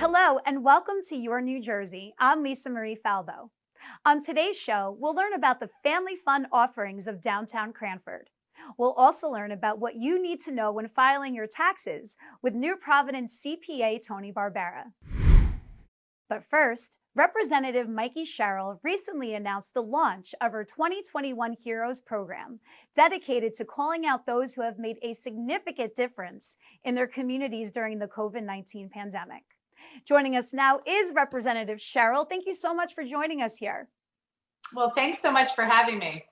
Hello, and welcome to Your New Jersey. I'm Lisa Marie Falbo. On today's show, we'll learn about the family fun offerings of downtown Cranford. We'll also learn about what you need to know when filing your taxes with New Providence CPA Tony Barbera. But first, Representative Mikie Sherrill recently announced the launch of her 2021 Heroes program, dedicated to calling out those who have made a significant difference in their communities during the COVID-19 pandemic. Joining us now is Representative Sherrill. Thank you so much for joining us here. Well, thanks so much for having me.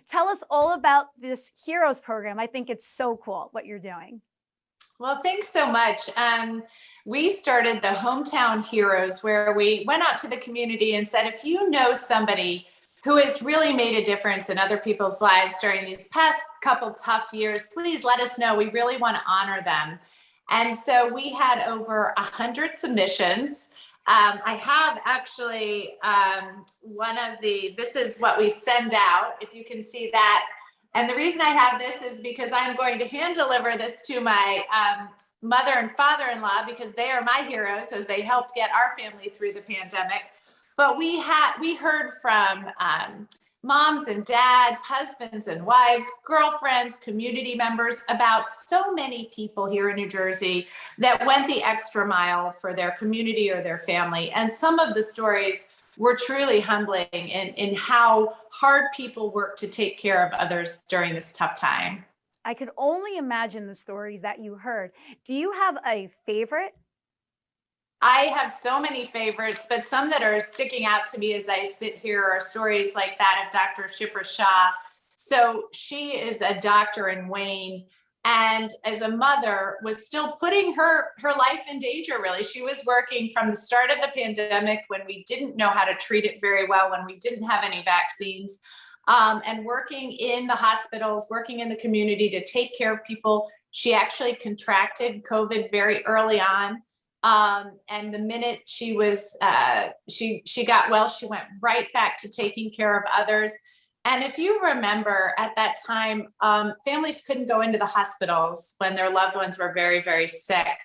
Tell us all about this Heroes program. I think it's so cool what you're doing. Well, thanks so much. We started the Hometown Heroes, where we went out to the community and said, if you know somebody who has really made a difference in other people's lives during these past couple tough years, please let us know. We really want to honor them. And so we had over 100 submissions. I have actually this is what we send out, if you can see that. And the reason I have this is because I'm going to hand deliver this to my mother and father-in-law, because they are my heroes as they helped get our family through the pandemic. But we heard from moms and dads, husbands and wives, girlfriends, community members, about so many people here in New Jersey that went the extra mile for their community or their family. And some of the stories were truly humbling in how hard people work to take care of others during this tough time. I could only imagine the stories that you heard. Do you have a favorite? I have so many favorites, but some that are sticking out to me as I sit here are stories like that of Dr. Shipra Shah. So she is a doctor in Wayne, and as a mother was still putting her life in danger, really. She was working from the start of the pandemic, when we didn't know how to treat it very well, when we didn't have any vaccines, and working in the hospitals, working in the community to take care of people. She actually contracted COVID very early on. And the minute she was, she got well, she went right back to taking care of others. And if you remember, at that time, families couldn't go into the hospitals when their loved ones were very, very sick.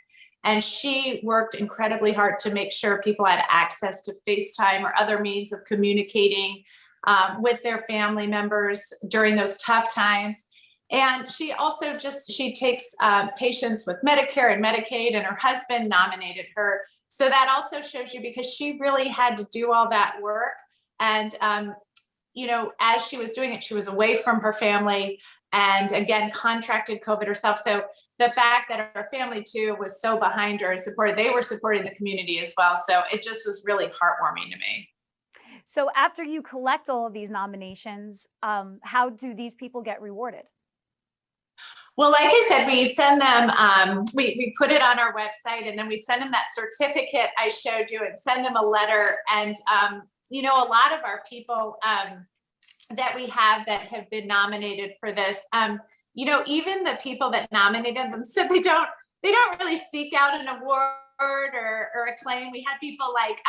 And she worked incredibly hard to make sure people had access to FaceTime or other means of communicating with their family members during those tough times. And she also she takes patients with Medicare and Medicaid, and her husband nominated her. So that also shows you, because she really had to do all that work. And, as she was doing it, she was away from her family, and again, contracted COVID herself. So the fact that her family too was so behind her and they were supporting the community as well. So it just was really heartwarming to me. So after you collect all of these nominations, how do these people get rewarded? Well, like I said, we send them, we put it on our website, and then we send them that certificate I showed you, and send them a letter. And, a lot of our people that we have that have been nominated for this, even the people that nominated them said they don't really seek out an award or acclaim. We had people like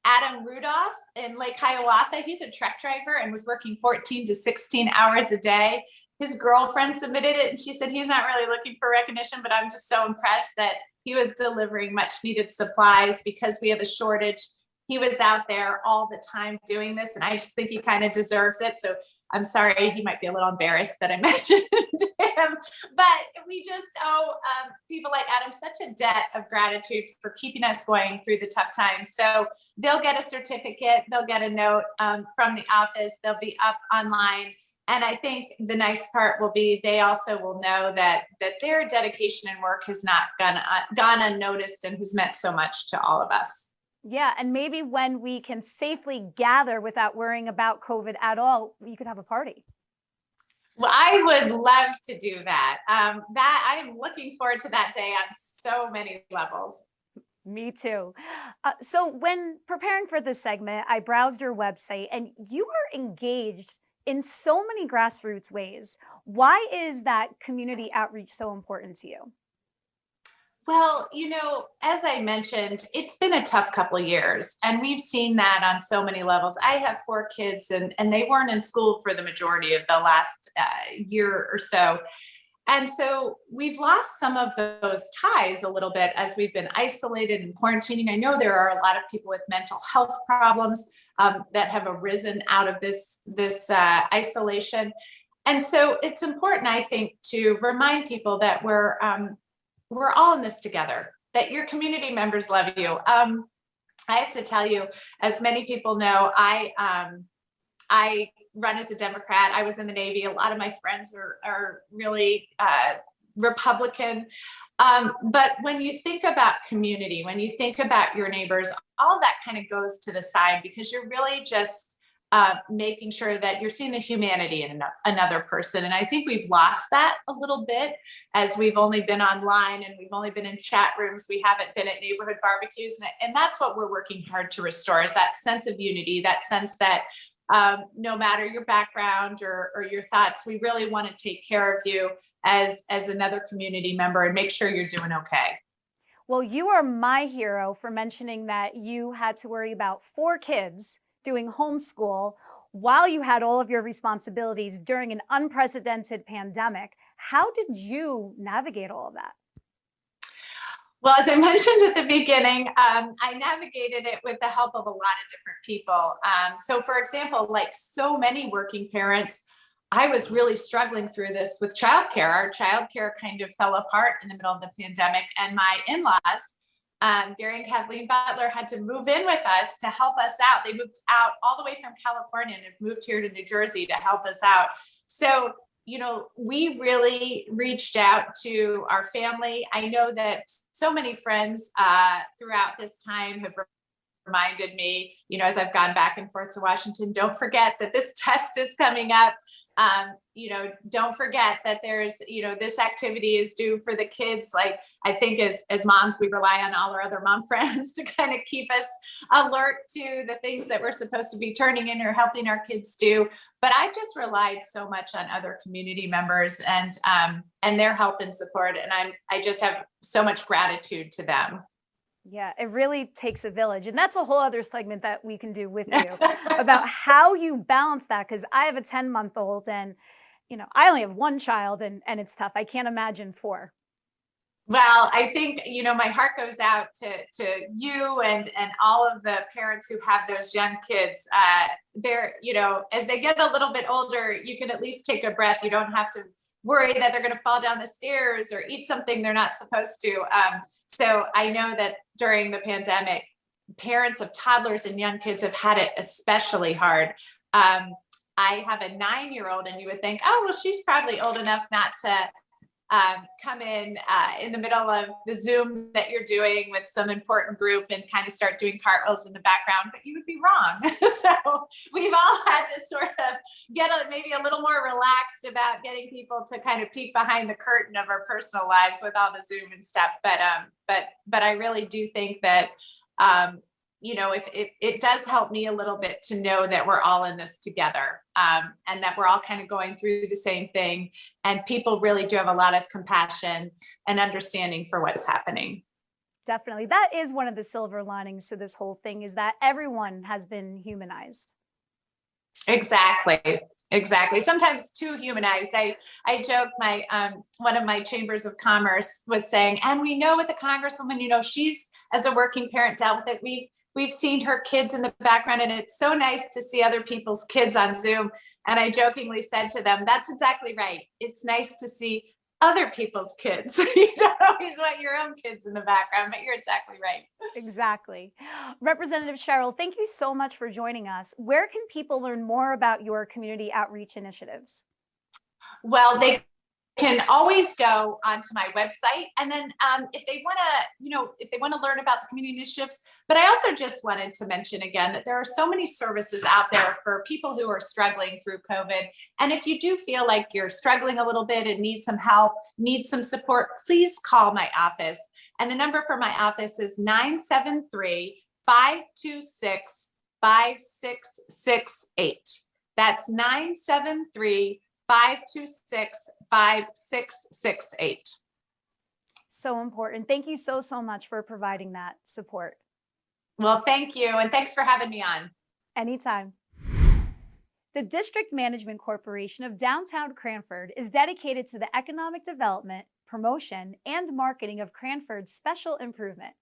Adam Rudolph in Lake Hiawatha. He's a truck driver and was working 14 to 16 hours a day. His girlfriend submitted it, and she said he's not really looking for recognition, but I'm just so impressed that he was delivering much needed supplies because we have a shortage. He was out there all the time doing this, and I just think he kind of deserves it. So I'm sorry, he might be a little embarrassed that I mentioned him, but we just owe people like Adam such a debt of gratitude for keeping us going through the tough times. So they'll get a certificate, they'll get a note from the office, they'll be up online. And I think the nice part will be they also will know that their dedication and work has not gone unnoticed and has meant so much to all of us. Yeah, and maybe when we can safely gather without worrying about COVID at all, you could have a party. Well, I would love to do that. I am looking forward to that day on so many levels. Me too. So when preparing for this segment, I browsed your website, and you are engaged in so many grassroots ways. Why is that community outreach so important to you? Well, as I mentioned, it's been a tough couple of years, and we've seen that on so many levels. I have 4 kids, and they weren't in school for the majority of the last year or so. And so we've lost some of those ties a little bit as we've been isolated and quarantining. I know there are a lot of people with mental health problems that have arisen out of this isolation. And so it's important, I think, to remind people that we're all in this together, that your community members love you. I have to tell you, as many people know, I run as a Democrat. I was in the Navy. A lot of my friends are really Republican. But when you think about community, when you think about your neighbors, all of that kind of goes to the side, because you're really just making sure that you're seeing the humanity in another person. And I think we've lost that a little bit as we've only been online and we've only been in chat rooms. We haven't been at neighborhood barbecues. And that's what we're working hard to restore, is that sense of unity, that sense that no matter your background or your thoughts, we really want to take care of you as another community member and make sure you're doing okay. Well, you are my hero for mentioning that you had to worry about 4 kids doing homeschool while you had all of your responsibilities during an unprecedented pandemic. How did you navigate all of that? Well, as I mentioned at the beginning, I navigated it with the help of a lot of different people. So for example, like so many working parents, I was really struggling through this with childcare. Our childcare kind of fell apart in the middle of the pandemic, and my in-laws, Gary and Kathleen Butler, had to move in with us to help us out. They moved out all the way from California and have moved here to New Jersey to help us out. So, you know, we really reached out to our family. I know that so many friends throughout this time have reminded me, you know, as I've gone back and forth to Washington, don't forget that this test is coming up. You know, don't forget that there's, you know, this activity is due for the kids. Like, I think as moms, we rely on all our other mom friends to kind of keep us alert to the things that we're supposed to be turning in or helping our kids do. But I've just relied so much on other community members and their help and support. And I just have so much gratitude to them. Yeah, it really takes a village. And that's a whole other segment that we can do with you about how you balance that. Because I have a 10-month-old and, you know, I only have 1 child and it's tough. I can't imagine 4. Well, I think, you know, my heart goes out to you and all of the parents who have those young kids. They're, you know, as they get a little bit older, you can at least take a breath. You don't have to worry that they're going to fall down the stairs or eat something they're not supposed to. So I know that during the pandemic, parents of toddlers and young kids have had it especially hard. I have a 9-year-old, and you would think, oh, well, she's probably old enough not to come in the middle of the Zoom that you're doing with some important group and kind of start doing cartwheels in the background, but you would be wrong. So we've all had to sort of get maybe a little more relaxed about getting people to kind of peek behind the curtain of our personal lives with all the Zoom and stuff. But I really do think that you know, if it does help me a little bit to know that we're all in this together, and that we're all kind of going through the same thing, and people really do have a lot of compassion and understanding for what's happening. Definitely. That is one of the silver linings to this whole thing, is that everyone has been humanized. Exactly. Sometimes too humanized. I joke, my one of my chambers of commerce was saying, and we know with the Congresswoman, you know, she's, as a working parent, dealt with it. We've seen her kids in the background, and it's so nice to see other people's kids on Zoom. And I jokingly said to them, that's exactly right. It's nice to see other people's kids. You don't always want your own kids in the background, but you're exactly right. Exactly. Representative Sherrill, thank you so much for joining us. Where can people learn more about your community outreach initiatives? Well, they can always go onto my website, and then if they want to, you know, if they want to learn about the community initiatives. But I also just wanted to mention again that there are so many services out there for people who are struggling through COVID. And if you do feel like you're struggling a little bit and need some help, need some support, please call my office. And the number for my office is 973-526-5668. That's 973-526-5668. So important. Thank you so much for providing that support. Well, thank you. And thanks for having me on. Anytime. The District Management Corporation of Downtown Cranford is dedicated to the economic development, promotion, and marketing of Cranford's special improvement.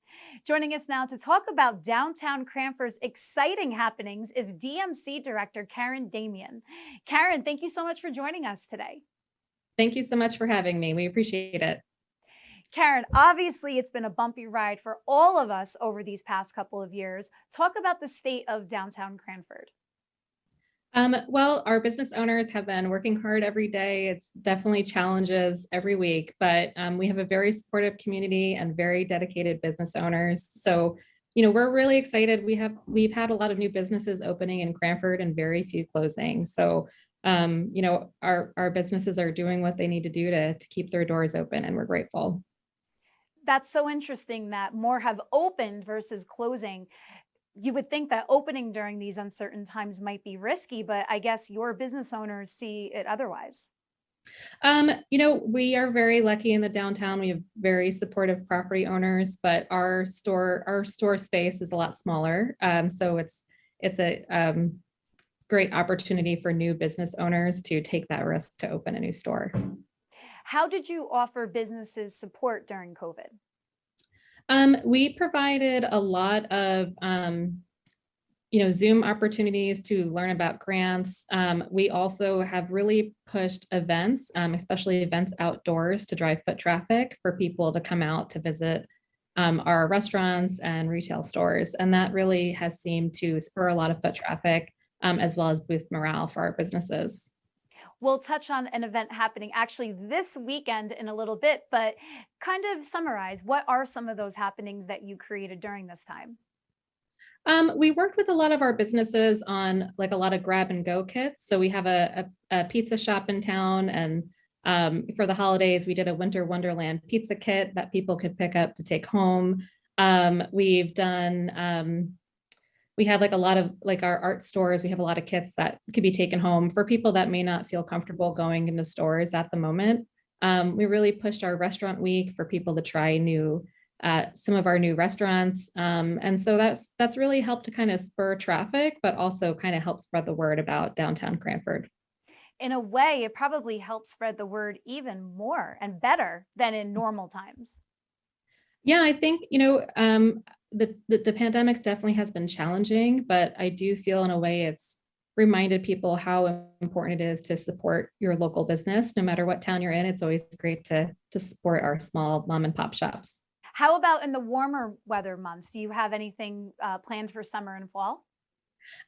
Joining us now to talk about downtown Cranford's exciting happenings is DMC Director Caren Damian. Caren, thank you so much for joining us today. Thank you so much for having me. We appreciate it. Caren, obviously it's been a bumpy ride for all of us over these past couple of years. Talk about the state of downtown Cranford. Well, our business owners have been working hard every day. It's definitely challenges every week, but we have a very supportive community and very dedicated business owners. So, we're really excited. We've had a lot of new businesses opening in Cranford and very few closing. So, our businesses are doing what they need to do to keep their doors open, and we're grateful. That's so interesting that more have opened versus closing. You would think that opening during these uncertain times might be risky, but I guess your business owners see it otherwise. We are very lucky in the downtown. We have very supportive property owners, but our store space is a lot smaller. So it's a great opportunity for new business owners to take that risk to open a new store. How did you offer businesses support during COVID? We provided a lot of, Zoom opportunities to learn about grants. We also have really pushed events, especially events outdoors, to drive foot traffic for people to come out to visit our restaurants and retail stores. And that really has seemed to spur a lot of foot traffic, as well as boost morale for our businesses. We'll touch on an event happening actually this weekend in a little bit, but kind of summarize, what are some of those happenings that you created during this time? We worked with a lot of our businesses on like a lot of grab and go kits. So we have a pizza shop in town, and for the holidays, we did a Winter Wonderland pizza kit that people could pick up to take home. We've done we have like a lot of like our art stores. We have a lot of kits that could be taken home for people that may not feel comfortable going into stores at the moment. We really pushed our restaurant week for people to try some of our new restaurants. And so that's really helped to kind of spur traffic, but also kind of help spread the word about downtown Cranford. In a way, it probably helped spread the word even more and better than in normal times. Yeah, I think, the pandemic definitely has been challenging, but I do feel in a way it's reminded people how important it is to support your local business. No matter what town you're in, it's always great to support our small mom and pop shops. How about in the warmer weather months? Do you have anything planned for summer and fall?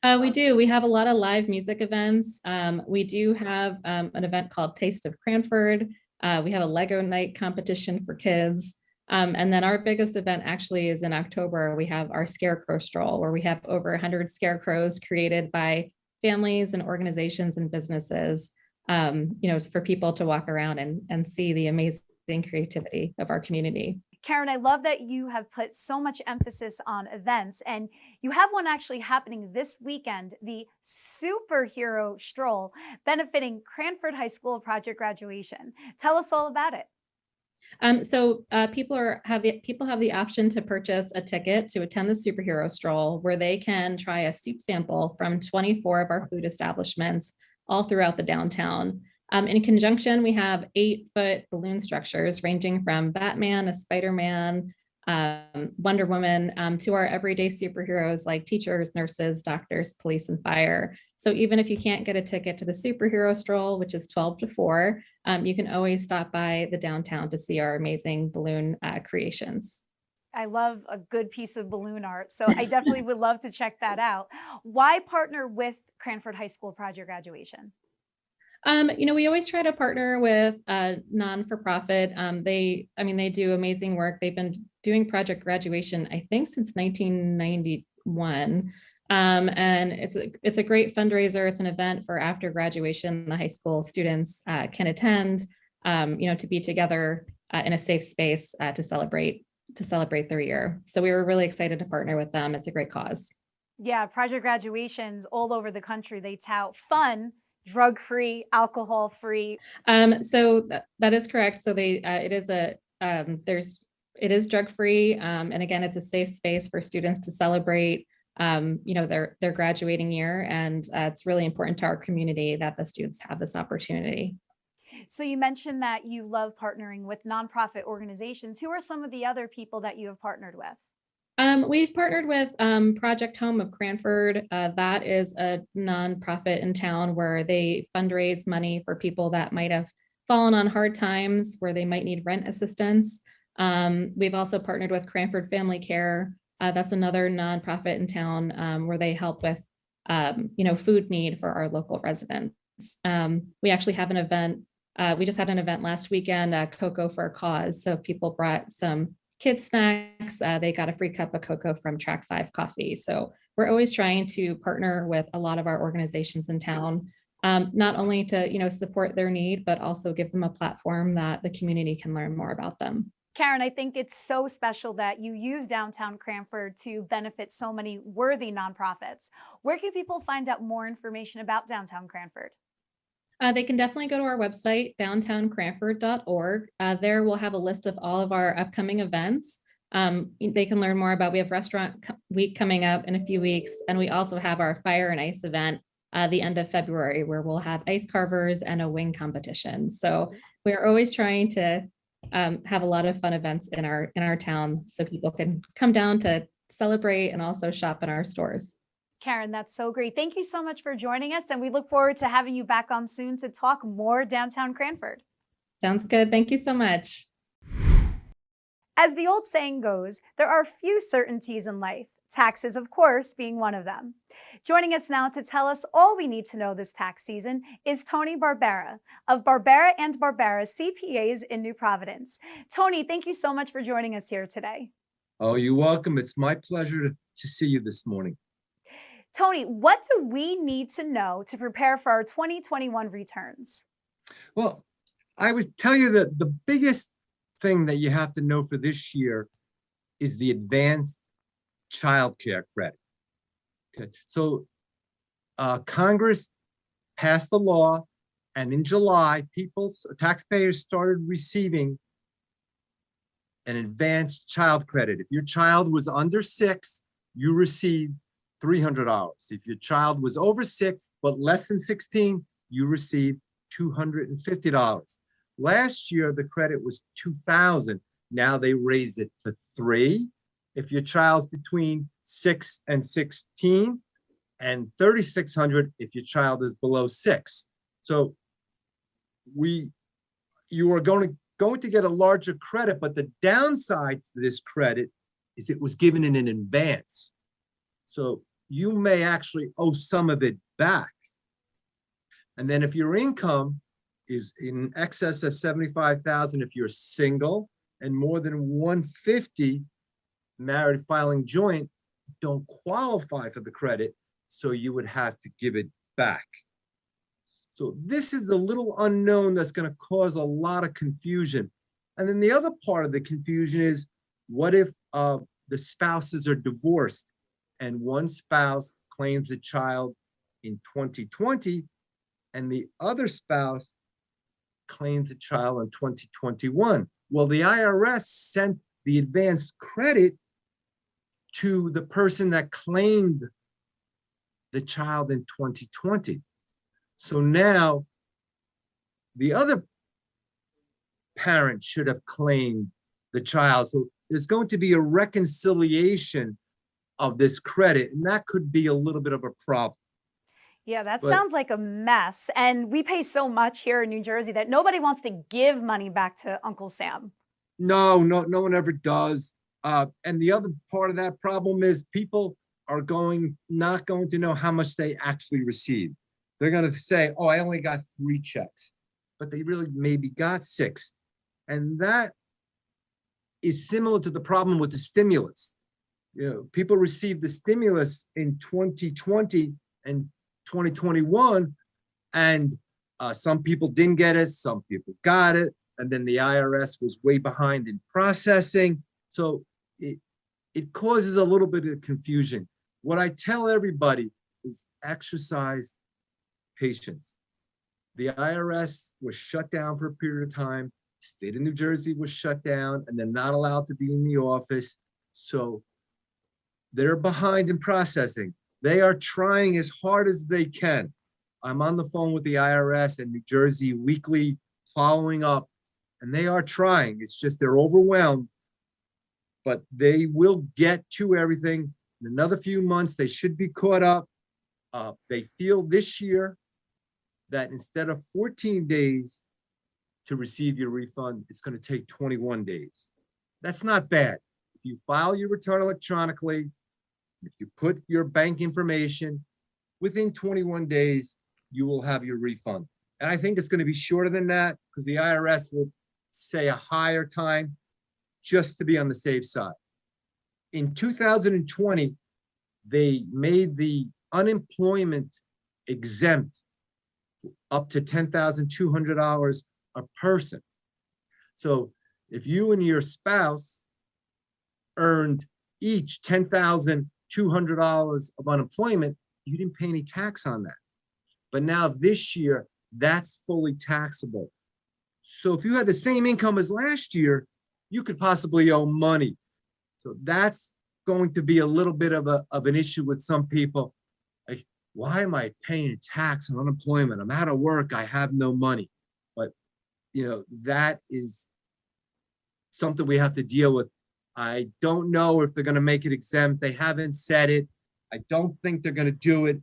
We do. We have a lot of live music events. We do have an event called Taste of Cranford. We have a Lego night competition for kids. And then our biggest event actually is in October. We have our Scarecrow Stroll, where we have over 100 scarecrows created by families and organizations and businesses, it's for people to walk around and see the amazing creativity of our community. Caren, I love that you have put so much emphasis on events, and you have one actually happening this weekend, the Superhero Stroll, benefiting Cranford High School project graduation. Tell us all about it. So people have the option to purchase a ticket to attend the Superhero Stroll, where they can try a soup sample from 24 of our food establishments all throughout the downtown. In conjunction, we have 8-foot balloon structures ranging from Batman to Spider-Man, Wonder Woman, to our everyday superheroes like teachers, nurses, doctors, police, and fire. So even if you can't get a ticket to the Superhero Stroll, which is 12 to 4, you can always stop by the downtown to see our amazing balloon creations. I love a good piece of balloon art, so I definitely would love to check that out. Why partner with Cranford High School project graduation? We always try to partner with non-for-profit. They do amazing work. They've been doing project graduation, I think, since 1991. And it's a great fundraiser. It's an event for after graduation, the high school students can attend, to be together in a safe space to celebrate their year. So we were really excited to partner with them. It's a great cause. Yeah, project graduations all over the country, they tout fun, drug-free, alcohol-free. So that is correct. So it is drug-free. And again, it's a safe space for students to celebrate their graduating year. And it's really important to our community that the students have this opportunity. So you mentioned that you love partnering with nonprofit organizations. Who are some of the other people that you have partnered with? We've partnered with Project Home of Cranford. That is a nonprofit in town where they fundraise money for people that might have fallen on hard times, where they might need rent assistance. We've also partnered with Cranford Family Care. That's another nonprofit in town where they help with food need for our local residents. We actually have an event. We just had an event last weekend, Cocoa for a Cause. So people brought some kids snacks. They got a free cup of cocoa from Track 5 Coffee. So we're always trying to partner with a lot of our organizations in town, not only to support their need, but also give them a platform that the community can learn more about them. Caren, I think it's so special that you use downtown Cranford to benefit so many worthy nonprofits. Where can people find out more information about downtown Cranford? They can definitely go to our website, downtowncranford.org. There we'll have a list of all of our upcoming events. They can learn more about, we have Restaurant Week coming up in a few weeks, and we also have our Fire and Ice event the end of February, where we'll have ice carvers and a wing competition. So we're always trying to have a lot of fun events in our town so people can come down to celebrate and also shop in our stores. Caren, that's so great. Thank you so much for joining us, and we look forward to having you back on soon to talk more downtown Cranford. Sounds good. Thank you so much. As the old saying goes, there are few certainties in life, taxes, of course, being one of them. Joining us now to tell us all we need to know this tax season is Tony Barbera of Barbera and Barbera CPAs in New Providence. Tony, thank you so much for joining us here today. Oh, you're welcome. It's my pleasure to see you this morning. Tony, what do we need to know to prepare for our 2021 returns? Well, I would tell you that the biggest thing that you have to know for this year is the advanced child care credit. Okay, so Congress passed the law, and in July, taxpayers started receiving an advanced child credit. If your child was under 6, you received $300. If your child was over 6 but less than 16, you received $250. Last year the credit was $2,000. Now they raised it to $3,000. If your child's between 6 and 16, and $3,600 if your child is below 6. So you are going to get a larger credit, but the downside to this credit is it was given in advance. So you may actually owe some of it back. And then if your income is in excess of $75,000, if you're single, and more than 150 married filing joint, don't qualify for the credit, so you would have to give it back. So this is the little unknown that's going to cause a lot of confusion. And then the other part of the confusion is, what if the spouses are divorced and one spouse claims a child in 2020 and the other spouse claims a child in 2021? Well, the IRS sent the advanced credit to the person that claimed the child in 2020. So now the other parent should have claimed the child. So there's going to be a reconciliation of this credit, and that could be a little bit of a problem. Yeah, that sounds like a mess. And we pay so much here in New Jersey that nobody wants to give money back to Uncle Sam. No one ever does. And the other part of that problem is people are not going to know how much they actually received. They're going to say, oh, I only got 3 checks, but they really maybe got 6. And that is similar to the problem with the stimulus. People received the stimulus in 2020 and 2021, and some people didn't get it, some people got it, and then the IRS was way behind in processing. So it causes a little bit of confusion. What I tell everybody is exercise patience. The IRS was shut down for a period of time. State of New Jersey was shut down, and they're not allowed to be in the office. So They're behind in processing. They are trying as hard as they can. I'm on the phone with the IRS and New Jersey weekly following up, and they are trying. It's just they're overwhelmed, but they will get to everything. In another few months, they should be caught up. They feel this year that instead of 14 days to receive your refund, it's going to take 21 days. That's not bad. If you file your return electronically, if you put your bank information, within 21 days, you will have your refund. And I think it's going to be shorter than that because the IRS will say a higher time just to be on the safe side. In 2020, they made the unemployment exempt up to $10,200 a person. So if you and your spouse earned each $10,200 of unemployment, you didn't pay any tax on that. But now this year, that's fully taxable. So if you had the same income as last year, you could possibly owe money. So that's going to be a little bit of an issue with some people. Like, why am I paying tax on unemployment? I'm out of work. I have no money. But, that is something we have to deal with. I don't know if they're going to make it exempt. They haven't said it. I don't think they're going to do it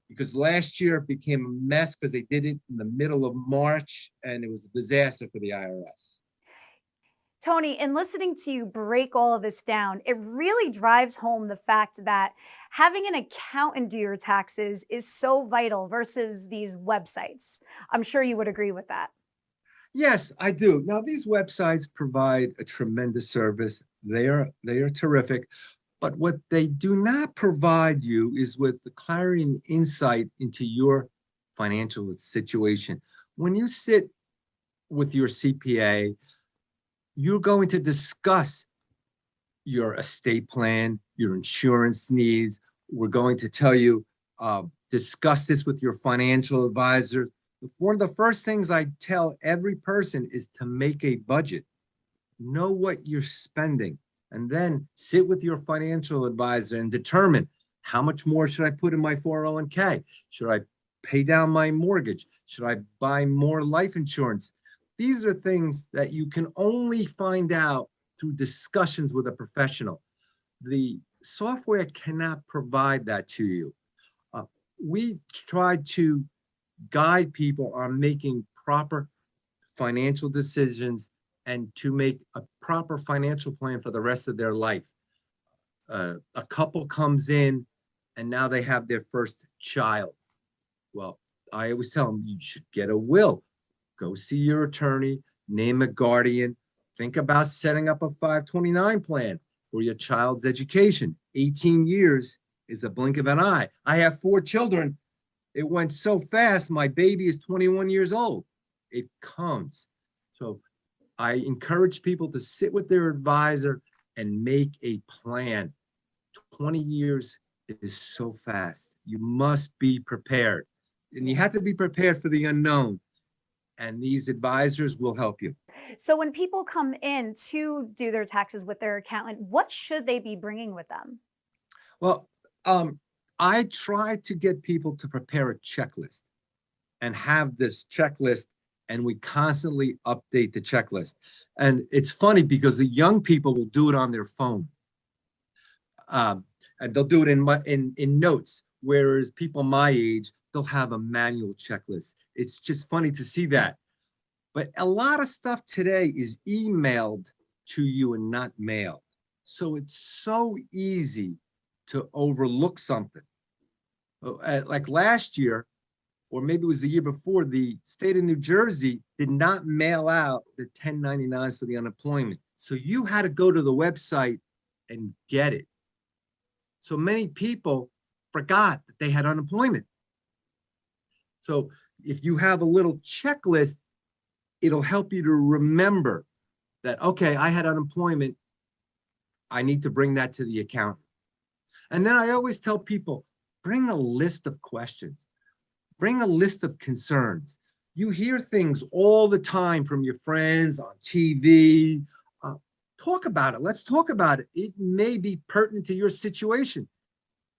because last year it became a mess because they did it in the middle of March and it was a disaster for the IRS. Tony, in listening to you break all of this down, it really drives home the fact that having an accountant do your taxes is so vital versus these websites. I'm sure you would agree with that. Yes, I do. Now, these websites provide a tremendous service. They are terrific. But what they do not provide you is with the clarity and insight into your financial situation. When you sit with your CPA, you're going to discuss your estate plan, your insurance needs. We're going to tell you, discuss this with your financial advisor. One of the first things I tell every person is to make a budget. Know what you're spending, and then sit with your financial advisor and determine how much more should I put in my 401k? Should I pay down my mortgage? Should I buy more life insurance? These are things that you can only find out through discussions with a professional. The software cannot provide that to you. We try to guide people on making proper financial decisions and to make a proper financial plan for the rest of their life. A couple comes in and now they have their first child. Well, I always tell them you should get a will. Go see your attorney, name a guardian, think about setting up a 529 plan for your child's education. 18 years is a blink of an eye. I have 4 children. It went so fast, my baby is 21 years old. It comes. So I encourage people to sit with their advisor and make a plan. 20 years is so fast. You must be prepared. And you have to be prepared for the unknown. And these advisors will help you. So when people come in to do their taxes with their accountant, what should they be bringing with them? Well, I try to get people to prepare a checklist and have this checklist, and we constantly update the checklist. And it's funny because the young people will do it on their phone. And they'll do it in notes, whereas people my age, they'll have a manual checklist. It's just funny to see that. But a lot of stuff today is emailed to you and not mailed. So it's so easy to overlook something. Like last year, or maybe it was the year before, the state of New Jersey did not mail out the 1099s for the unemployment. So you had to go to the website and get it. So many people forgot that they had unemployment. So if you have a little checklist, it'll help you to remember that, okay, I had unemployment. I need to bring that to the accountant. And then I always tell people, bring a list of questions, bring a list of concerns. You hear things all the time from your friends on TV. talk about it. Let's talk about it. It may be pertinent to your situation.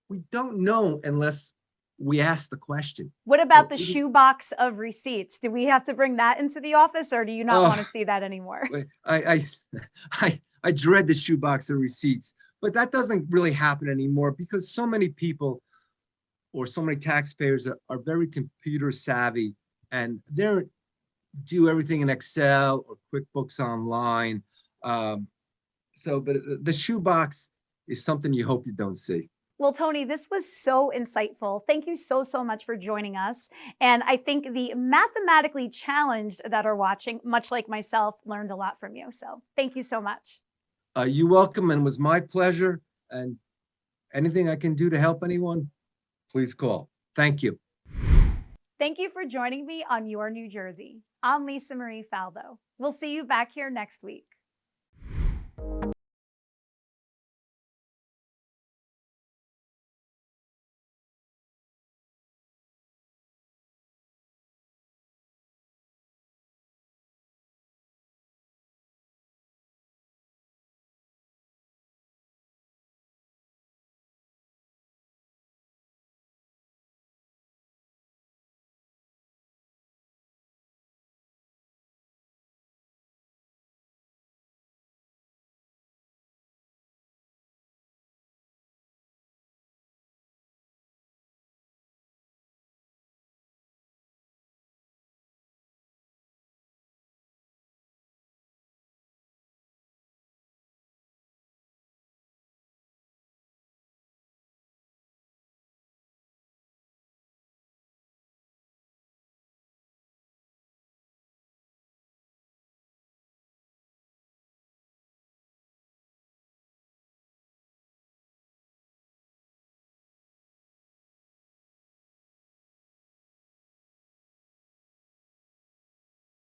We don't know unless we ask the question. What about So the it is- shoebox of receipts? Do we have to bring that into the office, or do you not Oh. want to see that anymore? Wait, I dread the shoebox of receipts, but that doesn't really happen anymore because so many people or so many taxpayers are very computer savvy and they're do everything in Excel or QuickBooks Online. But the shoebox is something you hope you don't see. Well, Tony, this was so insightful. Thank you so, so much for joining us. And I think the mathematically challenged that are watching, much like myself, learned a lot from you. So thank you so much. You're welcome, and it was my pleasure. And anything I can do to help anyone, please call. Thank you. Thank you for joining me on Your New Jersey. I'm Lisa Marie Falbo. We'll see you back here next week.